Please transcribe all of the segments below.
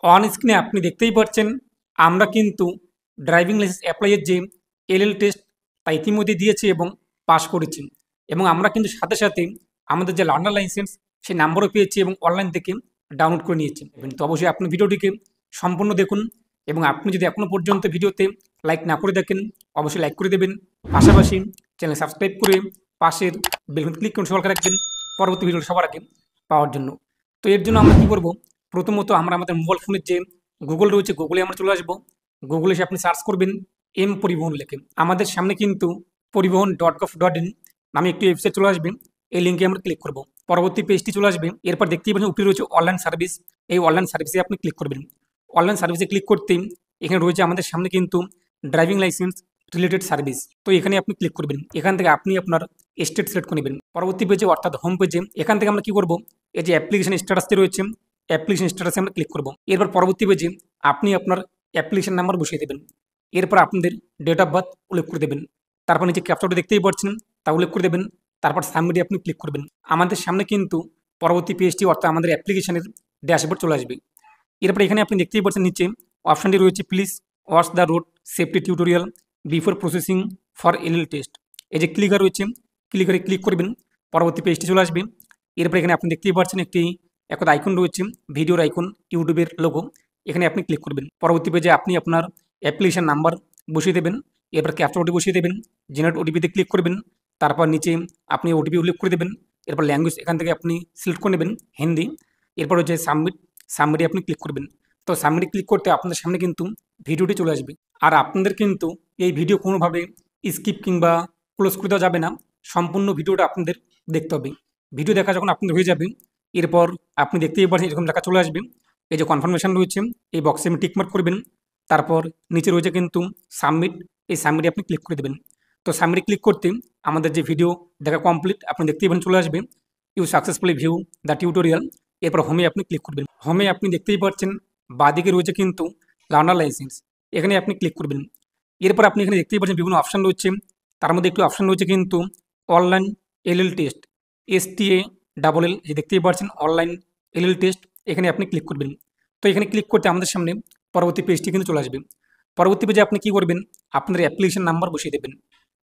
On স্ক্রিনে আপনি দেখতেই পাচ্ছেন আমরা কিন্তু ড্রাইভিং লাইসেন্স অ্যাপ্লাইয়ের যে এলএল টেস্ট তা ইতিমধ্যে দিয়েছি এবং পাস করেছি এবং আমরা কিন্তু সাথে সাথে আমাদের যে লার্নার লাইসেন্স সেই নাম্বারও পেয়েছি এবং অনলাইন থেকে ডাউনলোড করে নিয়েছি। তো অবশ্যই আপনি ভিডিওটিকে সম্পূর্ণ দেখুন এবং আপনি যদি এখনও পর্যন্ত ভিডিওতে লাইক না করে দেখেন অবশ্যই লাইক করে দেবেন, পাশাপাশি চ্যানেল সাবস্ক্রাইব করে পাশের বেলকন ক্লিক করে সবার রাখবেন পরবর্তী ভিডিও সবার আগে পাওয়ার জন্য। তো এর জন্য আমরা কী করব, প্রথমত আমরা আমাদের মোবাইল ফোনের যে গুগল রয়েছে গুগলে আমরা চলে আসবো। গুগলে এসে আপনি সার্চ করবেন এম পরিবহন লেখে। আমাদের সামনে কিন্তু পরিবহন.gov.in নামে একটি ওয়েবসাইট চলে আসবে। এই লিঙ্কে আমরা ক্লিক করব, পরবর্তী পেজটি চলে আসবে। এরপর দেখতেই পাচ্ছেন উপরে রয়েছে অনলাইন সার্ভিস। এই অনলাইন সার্ভিসে আপনি ক্লিক করবেন। অনলাইন সার্ভিসে ক্লিক করতেই এখানে রয়েছে আমাদের সামনে কিন্তু ড্রাইভিং লাইসেন্স রিলেটেড সার্ভিস। তো এখানে আপনি ক্লিক করবেন। এখান থেকে আপনি আপনার স্টেট সিলেক্ট করে নেবেন। পরবর্তী পেজে অর্থাৎ হোম পেজে এখান থেকে আমরা কি করব, এই যে অ্যাপ্লিকেশন স্ট্যাটাসটি রয়েছে অ্যাপ্লিকেশন স্ট্যাটাসে আমরা ক্লিক করব। এরপর পরবর্তী পেজে আপনি আপনার অ্যাপ্লিকেশন নাম্বার বসিয়ে দেবেন। এরপর আপনাদের ডেট অফ বার্থ উল্লেখ করে দেবেন। তারপর নিচে ক্যাপচারটা দেখতেই পাচ্ছেন তা উল্লেখ করে দেবেন। তারপর সাবমিটে আপনি ক্লিক করবেন। আমাদের সামনে কিন্তু পরবর্তী পেজটি অর্থাৎ আমাদের অ্যাপ্লিকেশনের ড্যাশবোর্ড চলে আসবে। এরপর এখানে আপনি দেখতেই পাচ্ছেন নিচে অপশানটি রয়েছে please watch the road safety tutorial before processing for LL test. এই যে ক্লিকার রয়েছে ক্লিকারে ক্লিক করবেন, পরবর্তী পেজটি চলে আসবে। এরপর এখানে আপনি দেখতেই পাচ্ছেন একটি আইকন রয়েছে ভিডিওর আইকন, ইউটিউবের লোগো। এখানে আপনি ক্লিক করবেন। পরবর্তী পেজে আপনি আপনার অ্যাপ্লিকেশন নাম্বার বসিয়ে দেবেন। এরপর ক্যাপচার বসিয়ে দেবেন, জেনারেট ওটিপিতে ক্লিক করবেন। তারপর নিচে আপনি ওটিপি উল্লেখ করে দেবেন। এরপর ল্যাঙ্গুয়েজ এখান থেকে আপনি সিলেক্ট করে নেবেন হিন্দি। এরপর হচ্ছে সাবমিটে আপনি ক্লিক করবেন। তো সাবমিটে ক্লিক করতে আপনাদের সামনে কিন্তু ভিডিওটি চলে আসবে। আর আপনাদের কিন্তু এই ভিডিও কোনোভাবে স্কিপ কিংবা ক্লোজ করে দেওয়া যাবে না, সম্পূর্ণ ভিডিওটা আপনাদের দেখতে হবে। ভিডিও দেখা যখন আপনাদের হয়ে যাবে এরপর আপনি দেখতেই পাচ্ছেন এরকম লেখা চলে আসবে। এই যে কনফার্মেশন রয়েছে এই বক্সে আপনি টিকমার্ক করবেন। তারপর নিচে রয়েছে কিন্তু সাবমিট, এই সাবমিটে আপনি ক্লিক করে দেবেন। তো সাবমিটে ক্লিক করতে আমাদের যে ভিডিও দেখা কমপ্লিট আপনি দেখতেই পাচ্ছেন চলে আসবে। You successfully view the tutorial. এরপর হোমে আপনি ক্লিক করবেন। হোমে আপনি দেখতেই পাচ্ছেন বাঁদিকে রয়েছে কিন্তু লার্নার লাইসেন্স, এখানে আপনি ক্লিক করবেন। এরপর আপনি এখানে দেখতেই পাচ্ছেন বিভিন্ন অপশান রয়েছে, তার মধ্যে একটি অপশান রয়েছে কিন্তু অনলাইন এলএল টেস্ট, STA-LL, যে দেখতেই পাচ্ছেন অনলাইন এলএল টেস্ট, এখানে আপনি ক্লিক করবেন। তো এখানে ক্লিক করতে আমাদের সামনে পরবর্তী পেজটি কিন্তু চলে আসবে। পরবর্তী পেজে আপনি কী করবেন, আপনার অ্যাপ্লিকেশন নাম্বার বসিয়ে দেবেন।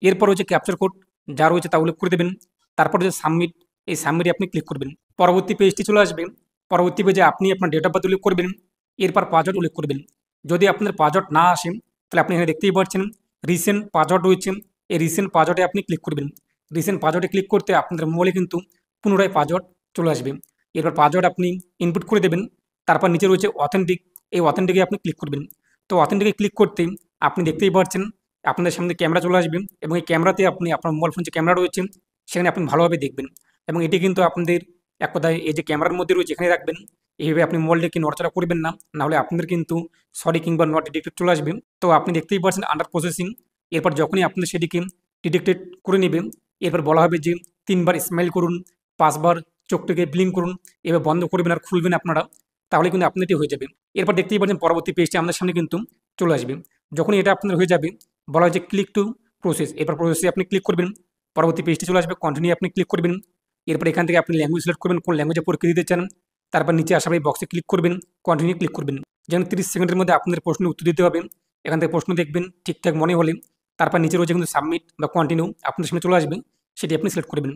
এরপর হচ্ছে ক্যাপচার কোড যা রয়েছে তা উল্লেখ করে দেবেন। তারপর হচ্ছে সাবমিট, এই সাবমিটে আপনি ক্লিক করবেন। পরবর্তী পেজটি চলে আসবে। পরবর্তী পেজে আপনি আপনার ডেট অফ বার্থ উল্লেখ করবেন। এরপর পাসওয়ার্ড উল্লেখ করবেন। যদি আপনার পাসওয়ার্ড না আসে তাহলে আপনি এখানে দেখতেই পাচ্ছেন রিসেন্ট পাসওয়ার্ড রয়েছে, এই রিসেন্ট পাসওয়ার্ডে আপনি ক্লিক করবেন। রিসেন্ট পাসওয়ার্ডে ক্লিক করতে আপনাদের মোবাইলে কিন্তু পুনরায় পাসওয়ার্ড চলে আসবে। এরপর পাসওয়ার্ড আপনি ইনপুট করে দেবেন। তারপর নিচে রয়েছে অথেন্টিক, এই অথেন্টিকে আপনি ক্লিক করবেন। তো অথেন্টিকে ক্লিক করতে আপনি দেখতেই পাচ্ছেন আপনাদের সামনে ক্যামেরা চলে আসবে এবং এই ক্যামেরাতে আপনি আপনার মোবাইল ফোন যে ক্যামেরা রয়েছে সেখানে আপনি ভালোভাবে দেখবেন এবং এটি কিন্তু আপনাদের এক কথায় এই যে ক্যামেরার মধ্যে রয়েছে এখানে রাখবেন। এইভাবে আপনি মোবাইলটাকে নড়াচড়া করবেন না, নাহলে আপনাদের কিন্তু সরি কিংবা নট ডিটেক্টেড চলে আসবে। তো আপনি দেখতেই পাচ্ছেন আন্ডার প্রসেসিং। এরপর যখনই আপনি সেটিকে ডিটেক্টেড করে নেবেন এরপর বলা হবে যে 3বার স্মাইল করুন, 5বার চোখটাকে ব্লিঙ্ক করুন, এবার বন্ধ করবেন আর খুলবেন আপনারা, তাহলে কিন্তু আপনার এটি হয়ে যাবে। এরপর দেখতেই পাচ্ছেন পরবর্তী পেজটি আমাদের সামনে কিন্তু চলে আসবে। যখনই এটা আপনার হয়ে যাবে বলা হয় যে ক্লিক টু প্রসেস, এরপর প্রসেসে আপনি ক্লিক করবেন। পরবর্তী পেজটি চলে আসবে, কন্টিনিউ আপনি ক্লিক করবেন। এরপর এখান থেকে আপনি ল্যাঙ্গুয়েজ সিলেক্ট করবেন কোন ল্যাঙ্গুয়েজে পরীক্ষা দিতে চান। তারপর নিচে আসার এই বক্সে ক্লিক করবেন, কন্টিনিউ ক্লিক করবেন। যেন 30 সেকেন্ডের মধ্যে আপনাদের প্রশ্নের উত্তর দিতে হবে। এখান থেকে প্রশ্ন দেখবেন ঠিকঠাক মনে হলে তারপর নিচে রয়েছে কিন্তু সাবমিট বা কন্টিনিউ আপনাদের সামনে চলে আসবে, সেটি আপনি সিলেক্ট করবেন।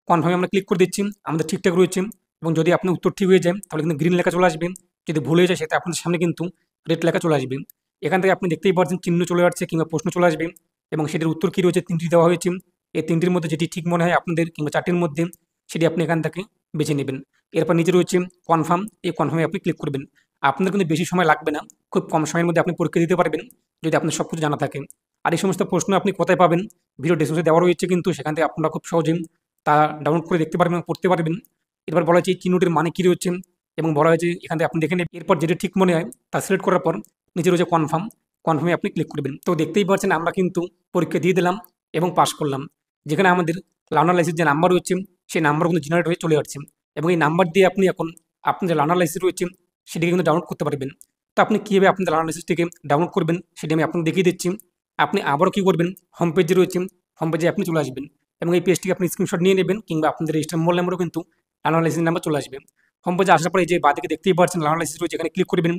কনফার্মে আমরা ক্লিক করে দিচ্ছি, আমাদের ঠিকঠাক রয়েছে এবং যদি আপনার উত্তর ঠিক হয়ে যায় তাহলে কিন্তু গ্রিন লেখা চলে আসবে, যদি ভুল হয়ে যায় সেটা আপনাদের সামনে কিন্তু রেড লেখা চলে আসবে। এখান থেকে আপনি দেখতেই পাচ্ছেন চিহ্ন চলে আসছে কিংবা প্রশ্ন চলে আসবে এবং সেটির উত্তর কী রয়েছে 3টি দেওয়া হয়েছে। এই 3টির মধ্যে যেটি ঠিক মনে হয় আপনাদের কিংবা 4টির মধ্যে সেটি আপনি এখান থেকে বেছে নেবেন। এরপর নিচে রয়েছে কনফার্ম, এই কনফার্মে আপনি ক্লিক করবেন। আপনার কিন্তু বেশি সময় লাগবে না, খুব কম সময়ের মধ্যে আপনি পরীক্ষা দিতে পারবেন যদি আপনার সব কিছু জানা থাকে। আর এই সমস্ত প্রশ্ন আপনি কোথায় পাবেন, ভিডিও ডেসক্রিপশনে দেওয়া রয়েছে কিন্তু সেখান থেকে আপনারা খুব সহজেই তা ডাউনলোড করে দেখতে পারবেন এবং পড়তে পারবেন। এরপর বলা হয়েছে এই চিহ্নটির মানে কী রয়েছে এবং বলা হয়েছে এখান থেকে আপনি দেখে নেবেন। এরপর যেটি ঠিক মনে হয় তা সিলেক্ট করার পর নিচে রয়েছে কনফার্মে আপনি ক্লিক করবেন। তো দেখতেই পাচ্ছেন আমরা কিন্তু পরীক্ষা দিয়ে দিলাম এবং পাস করলাম। যেখানে আমাদের লার্নার লাইসেন্স যে নাম্বার রয়েছে সেই নাম্বার কিন্তু জেনারেট হয়ে চলে আসছে এবং এই নাম্বার দিয়ে আপনি এখন আপনার যে লার্নার লাইসেন্স রয়েছে সেটিকে কিন্তু ডাউনলোড করতে পারবেন। তো আপনি কীভাবে আপনাদের লার্নার লাইসেন্সটিকে ডাউনলোড করবেন সেটি আমি আপনাকে দেখিয়ে দিচ্ছি। আপনি আবারও কী করবেন, হোম পেজে রয়েছে, হোম পেজে আপনি চলে আসবেন এবং এই পেজটিকে আপনি স্ক্রিনশট নিয়ে নেবেন কিংবা আপনাদের রেজিস্টার মোবাইল নাম্বারও কিন্তু লার্নার লাইসেন্স নাম্বার চলে আসবে। হোম পেজে আসার পরে এই যে বাঁদিকে দেখতেই পাচ্ছেন লার্নার লাইসেন্স রয়েছে, এখানে ক্লিক করবেন।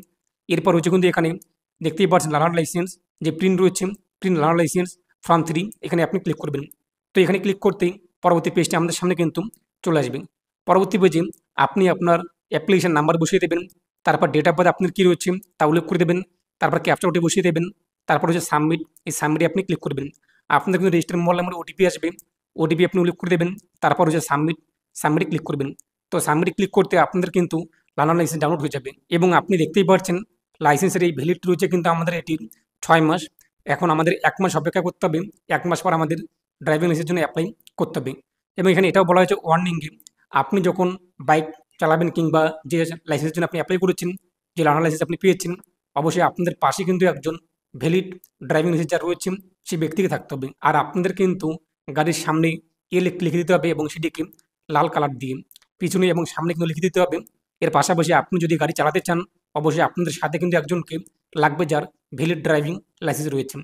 এরপর হচ্ছে কিন্তু এখানে দেখতেই পাচ্ছেন লার্নার লাইসেন্স যে প্রিন্ট রয়েছে, প্রিন্ট লার্নার লাইসেন্স ফর্ম 3, এখানে আপনি ক্লিক করবেন। তো এখানে ক্লিক করতেই পরবর্তী পেজটি আমাদের সামনে কিন্তু চলে আসবে। পরবর্তী পেজে আপনি আপনার অ্যাপ্লিকেশন নাম্বার বসিয়ে দেবেন, তারপর ডেট অফ বার্থ আপনার কী রয়েছে তা উল্লেখ করে দেবেন, তারপর ক্যাপচা ওটি বসিয়ে দেবেন, তারপর হচ্ছে সাবমিট, এই সাবমিটে আপনি ক্লিক করবেন। আপনাদের কিন্তু রেজিস্টার মোবাইল নাম্বারে ওটিপি আসবে, ওটিপি আপনি উল্লেখ করে দেবেন, তারপর হচ্ছে সাবমিট, সাবমিটে ক্লিক করবেন। তো সাবমিটে ক্লিক করতে আপনাদের কিন্তু লার্নার লাইসেন্স ডাউনলোড হয়ে যাবে এবং আপনি দেখতেই পাচ্ছেন লাইসেন্সের এই ভ্যালিডিটি রয়েছে কিন্তু আমাদের এটির 6 মাস। এখন আমাদের 1 মাস অপেক্ষা করতে হবে, 1 মাস পর আমাদের ড্রাইভিং লাইসেন্সের জন্য অ্যাপ্লাই করতে হবে। এবং এখানে এটাও বলা হয়েছে ওয়ার্নিংয়ে, আপনি যখন বাইক চালাবেন কিংবা যে লাইসেন্সের জন্য আপনি অ্যাপ্লাই করেছেন, যে লার্নার লাইসেন্স আপনি পেয়েছেন, অবশ্যই আপনাদের পাশে কিন্তু একজন ভ্যালিড ড্রাইভিং লাইসেন্স যার রয়েছে সেই ব্যক্তিকে থাকতে হবে। আর আপনাদের কিন্তু গাড়ির সামনে লিখে দিতে হবে এবং সেটিকে লাল কালার দিয়ে, পিছনে এবং সামনে কিন্তু লিখে দিতে হবে। এর পাশাপাশি আপনি যদি গাড়ি চালাতে চান, অবশ্যই আপনাদের সাথে কিন্তু একজনকে লাগবে যার ভ্যালিড ড্রাইভিং লাইসেন্স রয়েছে।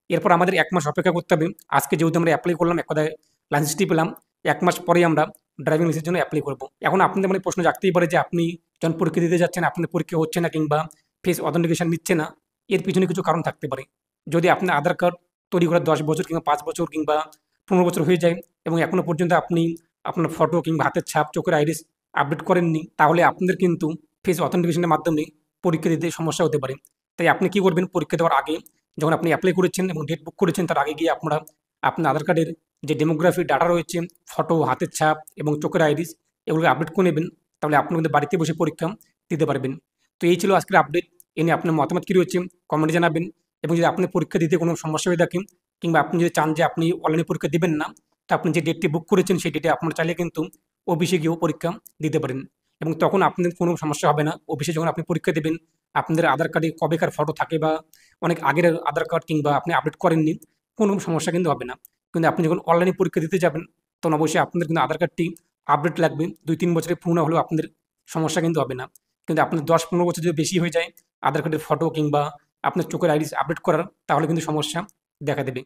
এরপর আমাদের 1 মাস অপেক্ষা করতে হবে। আজকে যেহেতু আমরা অ্যাপ্লাই করলাম, এক কথায় লাইসেন্সটি পেলাম, 1 মাস পরেই আমরা ড্রাইভিং লাইসেন্সের জন্য অ্যাপ্লাই করব। এখন আপনাদের মনে প্রশ্ন জাগতেই পারে যে আপনি যখন পরীক্ষা দিতে যাচ্ছেন আপনাদের পরীক্ষা হচ্ছে না কিংবা ফেস অথেন্টিকেশন নিচ্ছে না, এর পিছনে কিছু কারণ থাকতে পারে। যদি আপনার আধার কার্ড তৈরি করার 10 বছর কিংবা 5 বছর কিংবা 15 বছর হয়ে যায় এবং এখনও পর্যন্ত আপনি আপনার ফটো কিংবা হাতের ছাপ, চোখের আইরিস আপডেট করেননি, তাহলে আপনাদের কিন্তু ফেস অথেন্টিকেশনের মাধ্যমে পরীক্ষা দিতে সমস্যা হতে পারে। তাই আপনি কি করবেন, পরীক্ষা দেওয়ার আগে যখন আপনি অ্যাপ্লাই করেছেন এবং ডেট বুক করেছেন, তার আগে গিয়ে আপনারা আপনার আধার কার্ডের যে ডেমোগ্রাফি ডাটা রয়েছে, ফটো, হাতের ছাপ এবং চোখের আইরিস, এগুলোকে আপডেট করে নেবেন। তাহলে আপনি কিন্তু বাড়িতে বসে পরীক্ষা দিতে পারবেন। তো এই ছিল আজকের আপডেট। এ নিয়ে আপনার মতামত কী রয়েছে কমেন্টে জানাবেন। এবং যদি আপনি পরীক্ষা দিতে কোনো সমস্যা হয়ে থাকে কিংবা আপনি যদি চান যে আপনি অনলাইনে পরীক্ষা দিবেন না, তো আপনি যে ডেটটি বুক করেছেন সেই ডেটে আপনারা চাইলে কিন্তু অফিসে গিয়েও পরীক্ষা দিতে পারেন এবং তখন আপনাদের কোনো সমস্যা হবে না। অফিসে যখন আপনি পরীক্ষা দেবেন, আপনাদের আধার কার্ডে কবেকার ফটো থাকে বা অনেক আগের আধার কার্ড কিংবা আপনি আপডেট করেননি, কোনো সমস্যা কিন্তু হবে না। কিন্তু আপনি যখন অনলাইনে পরীক্ষা দিতে যাবেন, তখন অবশ্যই আপনাদের কিন্তু আধার কার্ডটি আপডেট লাগবে। 2-3 বছরের পুরনো হলেও আপনাদের সমস্যা কিন্তু হবে না। কিন্তু আপনার 10-15 বছর যদি বেশি হয়ে যায় আধার কার্ডের ফটো কিংবা আপনার চোখের আইরিস আপডেট করার, তাহলে কিন্তু সমস্যা দেখা দেবে।